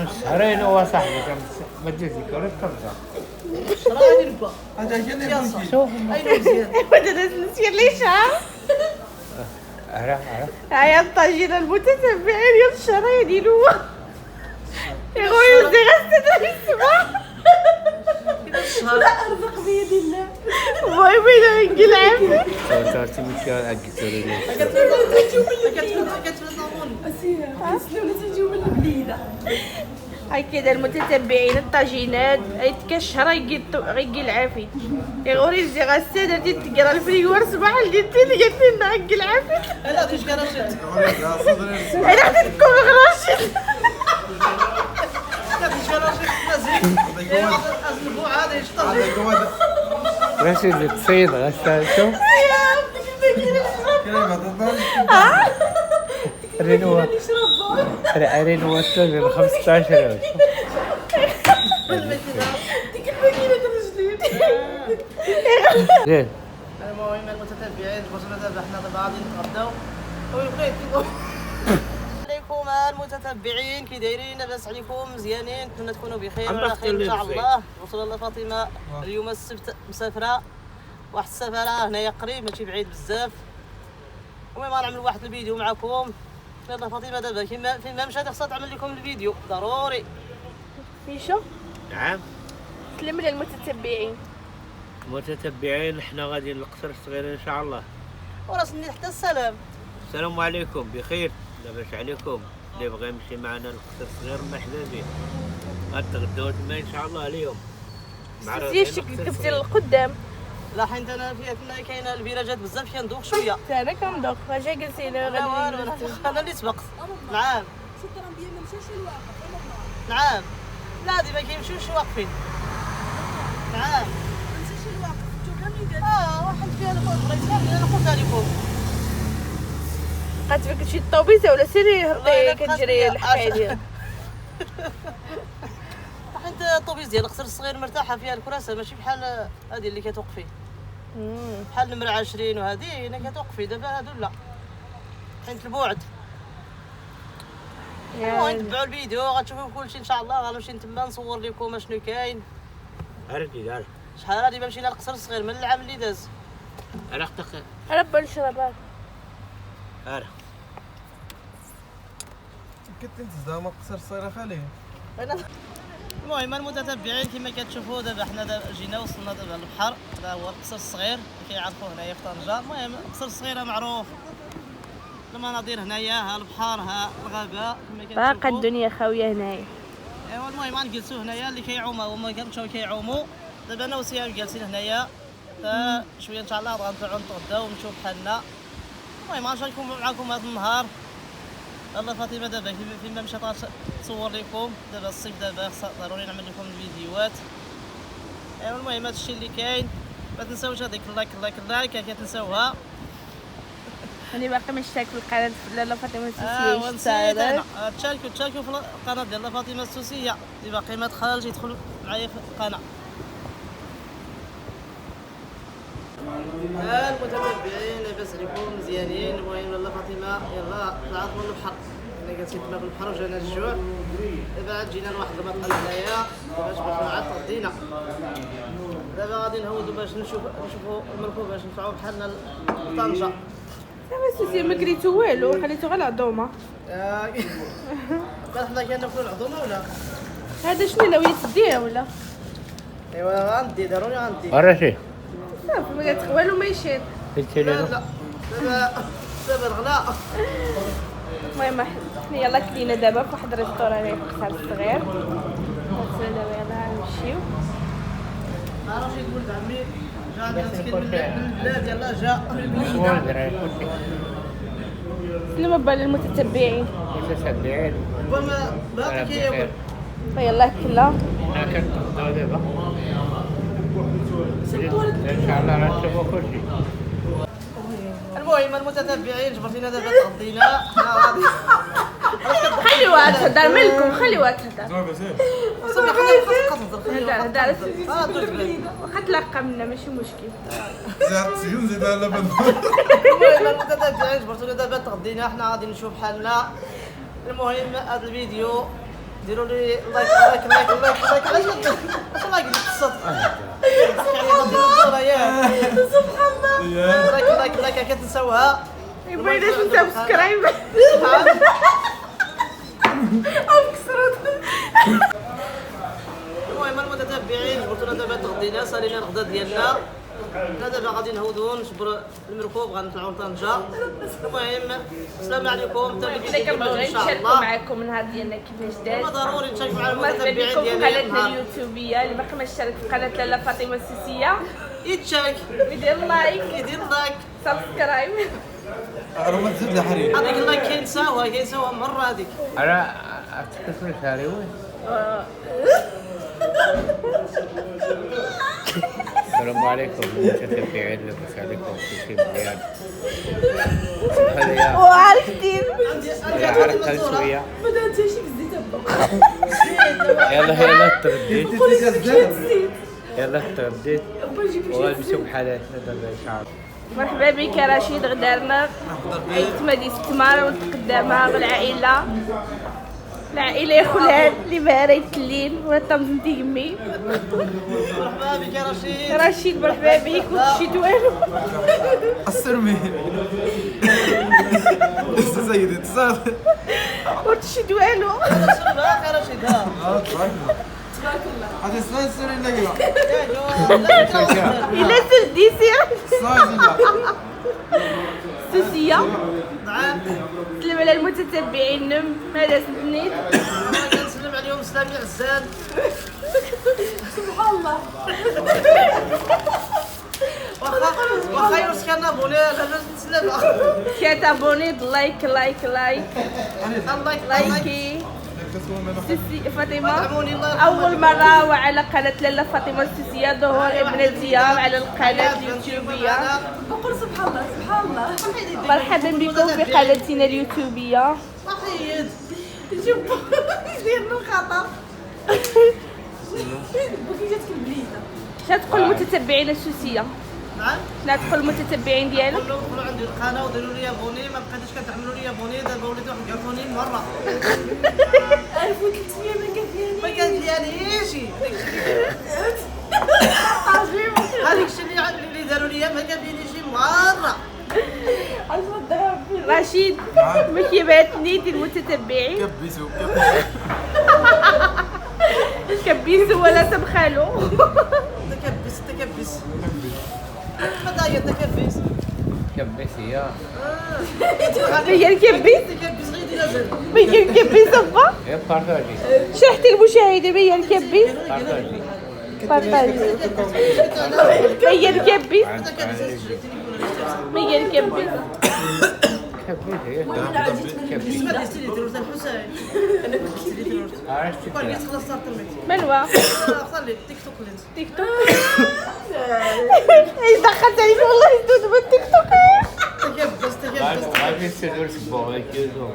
شهرين هو صاحبي كان مجلس كورة ترجع. شرايين البا. شوف. أين مزيان؟ بدنا نسير ليش ها؟ أعرف. هاي الطاجين المتتبعين يا الشرايين يلوى. يا خويا ودي غسل الصباح. لا أرزق بيد الله. باي باي نقل عافية. صارت مشكلة أجي سوري. هاي كده المتتبعين الطاجينات هاي كشهر يجي العافية يا غوري زي غسالة دي تقرا الفريغور صباح الجديد قالت لي نعق العافية لا تيش كراشت. انا تكون غراشت لا تيش كراشت مزيان. أزنبوع هذا يشتغل. رشيد تصيد غسالته. رينو وصل 15 زين. المهم المتتبعين جبرنا احنا بعضين نتغداو عليكم المتتبعين كي دايرين لاباس عليكم مزيانين نتمنى تكونوا بخير وعلى خير ان شاء الله. وصل الله فاطمه اليوم السبت مسافره واحد السفره هنايا قريب ماشي بعيد بزاف. المهم غنعمل واحد الفيديو معكم. يلا فاطمه دابا فيما مشات خصها تعمل لكم الفيديو ضروري. ميشو نعم. سلم للمتتبعين. متتبعين احنا غادي للقصر الصغير ان شاء الله. وراسني حتى السلام. السلام عليكم بخير لاباس عليكم. اللي بغى يمشي معنا للقصر الصغير مرحبا به. غتغداو تما ان شاء الله اليوم. سير كتبتي للقدام. لا حيت انا فيها كاينه الفيراجات بزاف كندوق شويه. انا كندوق فاش جلسي لا والو انا اللي سبقت. نعم. نعم. لا ديما كيمشيوش واقفين. نعم. واحد فيها انا قلتها لكم. بقات فيك شي طوبيسه ولا سيري هبطي كتجري الحكايه حيت الطوبيس ديال القصر الصغير مرتاحه فيها الكراسه ماشي بحال هذه اللي كتوقفي. بحال نمره 20 وهذه هنا كتوقفي دابا هادو لا حيت البعد. المهم تبعوا الفيديو غتشوفوا كلشي ان شاء الله. غنمشي نتما نصور لكم اشنو كاين. عرفتي شحال هادي مشينا للقصر الصغير من العام اللي داز. عرفتك رب الشربات. كنت انت زعما قصر الصغير خالي. المهم المتتبعين كما كتشوفوا دابا حنا دابا جينا وصلنا دابا للبحر. هذا هو القصر الصغير اللي كيعرفوه هنايا في طنجة. المهم القصر الصغير معروف المناظر هنايا ها البحر ها الغابه كما كتشوفوا. باقا الدنيا خاويه هنايا. ايوا المهم غنجلسوا هنايا اللي كيعوموا هما كيمشيو كيعوموا. دابا انا وسيام جالسين هنايا شويه ان شاء الله غنطلعوا نتغداو ونمشيو بحالنا. المهم غنشارككم معكم هذا النهار. الله فاطمه دابا فيما مشات تصور لكم. دابا الصيف دابا خصها ضروري نعمل لكم الفيديوهات. ايوا المهم هذا الشيء اللي كاين. ما تنساوش هذيك اللايك كتنساوها. انا باقي مشترك في القناه لاله فاطمه ونسيت انا تشاركوا في القناه ديال لاله فاطمه السوسيه. اللي باقي ما دخلش يدخل معايا في القناه. المتتبعين لاباس عليكم مزيانين. المهم لاله فاطمه يلا طلعت من البحر. انا جالسين تما في البحر وجانا الجوع. دابا عاد جينا لواحد المطعم هنايا باش عاد تغدينا. دابا غادي نهودو باش نشوفوا المركوب باش نطلعوا بحالنا لطنجة. لا سيدي ما كريتو والو خليتو غير العظومه. قال حنا كناكلوا العظومه ولا هذا شنو ناوي تديه ولا؟ ايوا غندي ضروري غندي. رشيد صافي ما قالت والو ما يشير. لا دابا الغلاء. المهم يلا كلينا دابا في واحد الريستوران في القصر الصغير. وصلنا دابا يلا نمشيو. رشيد ولد عمي جا مسكين من البلاد يلا جا. سلم بال المتتبعين. متتبعين ربما باقي كياكل. يلا كلا. لكن دابا ان شاء الله نشوفوا كل شيء. المهم المتتبعين جبرتينا دابا تغدينا. خليوها تهدر مالكم خليوها تهدر. هدر واخا تلقى منا ماشي مشكل. زيد زيد اللبن. المهم المتتبعين جبرتونا دابا تغدينا حنا غادي نشوف حالنا. المهم هذا الفيديو ديروا لي لايك لايك لايك لايك لايك علاش لايك الصوت سبحان الله. لايك لايك لايك كتنساوها يبغي ليش سبسكرايب. المهم المتتبعين جبرتونا دابا تغدينا سالينا الغدا ديالنا. حنا دابا غادي نهودو نجبر المركوب غنطلعو لطنجة. المهم السلام عليكم حتى اللي كنا كيجي ان شاء نشاركوا الله. معكم النهار ديالنا كيفاش داز. ضروري نشاركوا مع مرحبا المتتبعين بكم في ديالي قناتنا النهار. اليوتيوبيه اللي باقي ما اشترك في قناه لاله فاطمه السيسيه يتشارك يدير لايك يدير لايك. سبسكرايب. راه تزيد لي حريم. هذيك اللايك كينساوها مرة هذيك. انا افتكر شاري وين السلام عليكم متتبعين لاباس عليكم كل شيء مزيان هذا وعرفتين يا عرفت شويه بدات شي في يلا تغديت يلا تغديت وغنمشيو بحالاتنا دابا ان شاء الله. مرحبا بك يا رشيد غدارنا عيد مدي ستمار ونتقدمها بالعائله العائله يا خلان اللي باريت الليل ولا طمزنتي يمي. مرحبا بك يا رشيد. رشيد مرحبا بك وشي دوالو. السرمي. سيدي تصال. وشي دوالو. باقي يا رشيد ها. تبارك الله. هذه سلايس سرين لقيا. إلا سلديسي سلايس سوسيه. نعم. سلم على المتتبعين ماذا سنيت. كنسلم عليهم سلامي عزان. سبحان الله. واخا يوسف كان ابوني انا نسلم. كتابوني لايك لايك لايك الله لايكي سيسي فاطمه دعموني الله يرحمها. اول مره وعلى قناه لاله فاطمه السيسيه ظهور ابن زيام على القناه اليوتيوبيه. بقول سبحان الله سبحان الله. مرحبا بكم في قناتنا اليوتيوبيه. صحيح. جبوا يدير له خطر. بغي جاتك البليده. شنو تقول المتتبعين السوسيه؟ نعم. شنو تقول المتتبعين ديالك؟ قولوا عندي القناه وديروا لي ابوني ما بقيتوش كتعملوا لي ابوني دابا وليتو كيعرفوني مره. 1300 ما ما كافيانيش. كتليانيش هذيك الشيء اللي داروا لي ما كافينيش مره. رشيد ما كيباتني ديال المتتبعين كبسوا كبيسو ولا تبخلو. تكبس ما داير تكبس. كبس هي هي الكبيس تكبس غير نازل. هي الكبيس صفا هي بارطاجي شحتي المشاهدة هي الكبيس بارطاجي بارطاجي هي الكبيس هي الكبيس كبس هي كبس اسمع لي سيدي دروس الحسين. انا كنت سيدي دروس. عرفت قال لي خلاص صار تميت. منوا خلي تيك توك لينس. تيك توك ايش دخلت عليك والله يدود من تيك توك تكبس غادي يصيروا سبوع يكيزو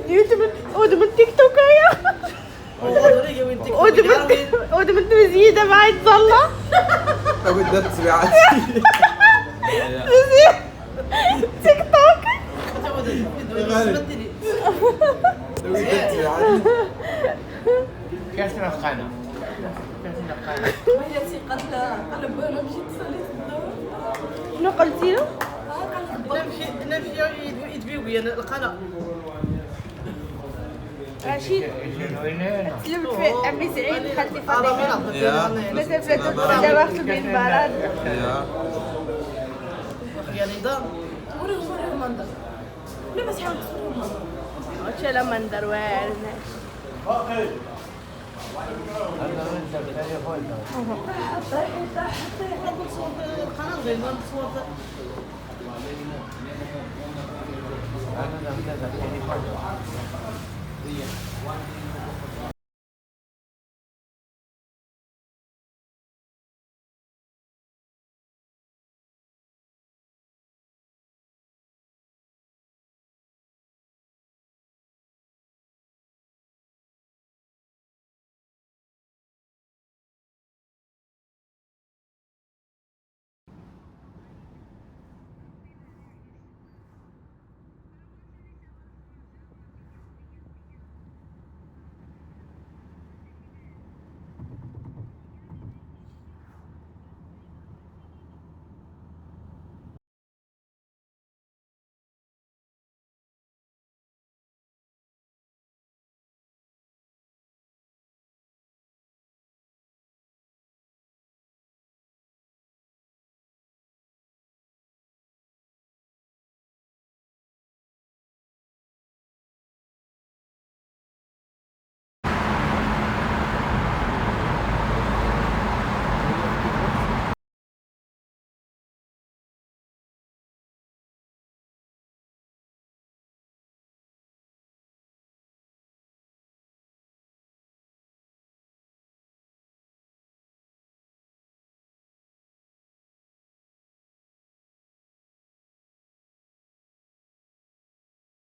يدود من تيك توك يا ود من مزيدة معي تظلى بدات تبعات. تيك توك بدات تبعات. كاش نقانا وهي ثقة قلب انا مشيت صليت الظهر. شنو قلتي له؟ نمشي يدبيو بيا القناه. رشيد وين سلمت في عمي سعيد خالتي فاطمه يا مازال فاتت دابا اختي بين البراد يا يا نظام. وريهم المنظر. لا بس حاول تصوروا المنظر. وشلا منظر واعر القناه غير نصور. انا